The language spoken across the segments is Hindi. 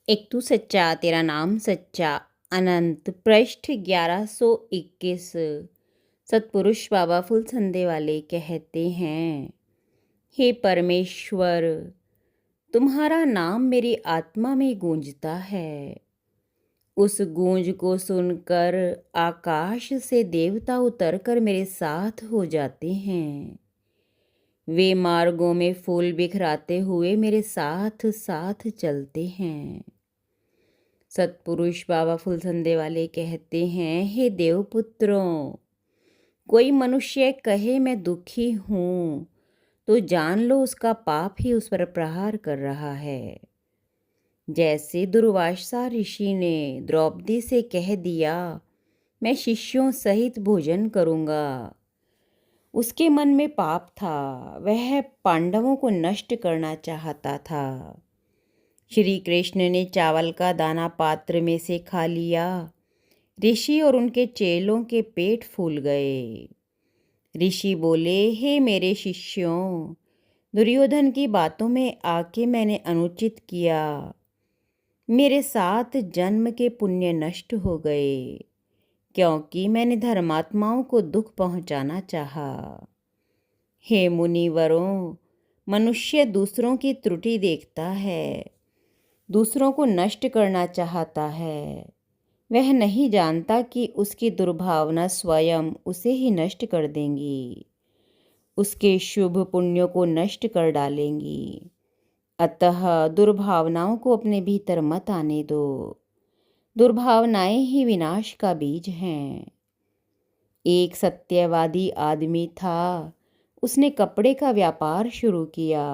एक तू सच्चा तेरा नाम सच्चा। अनंत पृष्ठ 1121। सतपुरुष बाबा फुलसंदे वाले कहते हैं, हे परमेश्वर, तुम्हारा नाम मेरी आत्मा में गूंजता है। उस गूंज को सुनकर आकाश से देवता उतरकर मेरे साथ हो जाते हैं। वे मार्गों में फूल बिखराते हुए मेरे साथ साथ चलते हैं। सतपुरुष बाबा फुलसंदे वाले कहते हैं, हे देवपुत्रों, कोई मनुष्य कहे मैं दुखी हूँ तो जान लो उसका पाप ही उस पर प्रहार कर रहा है। जैसे दुर्वासा ऋषि ने द्रौपदी से कह दिया, मैं शिष्यों सहित भोजन करूँगा। उसके मन में पाप था, वह पांडवों को नष्ट करना चाहता था। श्री कृष्ण ने चावल का दाना पात्र में से खा लिया। ऋषि और उनके चेलों के पेट फूल गए। ऋषि बोले, हे मेरे शिष्यों, दुर्योधन की बातों में आके मैंने अनुचित किया। मेरे 7 जन्म के पुण्य नष्ट हो गए, क्योंकि मैंने धर्मात्माओं को दुख पहुंचाना चाहा। हे मुनिवरों, मनुष्य दूसरों की त्रुटि देखता है, दूसरों को नष्ट करना चाहता है। वह नहीं जानता कि उसकी दुर्भावना स्वयं उसे ही नष्ट कर देंगी, उसके शुभ पुण्यों को नष्ट कर डालेंगी। अतः दुर्भावनाओं को अपने भीतर मत आने दो। दुर्भावनाएं ही विनाश का बीज हैं। एक सत्यवादी आदमी था, उसने कपड़े का व्यापार शुरू किया।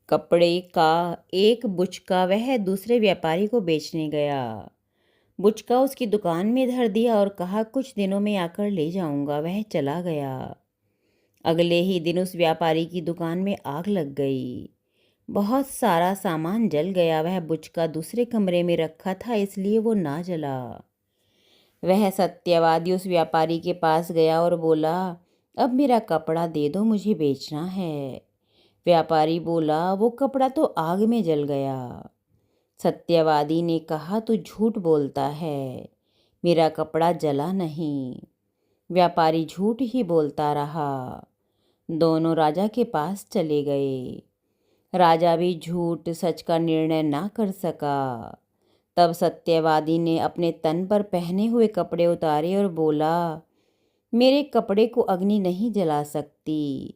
कपड़े का एक बुचका वह दूसरे व्यापारी को बेचने गया। बुचका उसकी दुकान में धर दिया और कहा, कुछ दिनों में आकर ले जाऊंगा। वह चला गया। अगले ही दिन उस व्यापारी की दुकान में आग लग गई। बहुत सारा सामान जल गया। वह बुचका दूसरे कमरे में रखा था, इसलिए वो ना जला। वह सत्यवादी उस व्यापारी के पास गया और बोला, अब मेरा कपड़ा दे दो, मुझे बेचना है। व्यापारी बोला, वो कपड़ा तो आग में जल गया। सत्यवादी ने कहा, तू झूठ बोलता है, मेरा कपड़ा जला नहीं। व्यापारी झूठ ही बोलता रहा। दोनों राजा के पास चले गए। राजा भी झूठ सच का निर्णय ना कर सका। तब सत्यवादी ने अपने तन पर पहने हुए कपड़े उतारे और बोला, मेरे कपड़े को अग्नि नहीं जला सकती।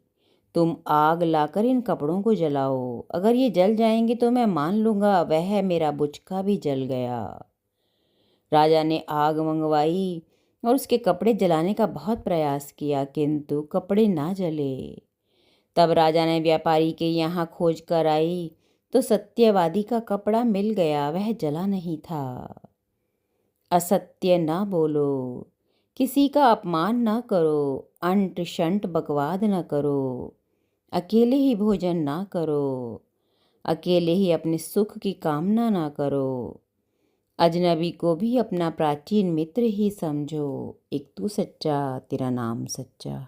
तुम आग लाकर इन कपड़ों को जलाओ। अगर ये जल जाएंगे तो मैं मान लूँगा वह मेरा बुचका भी जल गया। राजा ने आग मंगवाई और उसके कपड़े जलाने का बहुत प्रयास किया, किंतु कपड़े ना जले। तब राजा ने व्यापारी के यहाँ खोज कर आई तो सत्यवादी का कपड़ा मिल गया, वह जला नहीं था। असत्य ना बोलो, किसी का अपमान ना करो, अंट शंट बकवाद ना करो, अकेले ही भोजन ना करो, अकेले ही अपने सुख की कामना ना करो, अजनबी को भी अपना प्राचीन मित्र ही समझो। एक तू सच्चा तेरा नाम सच्चा।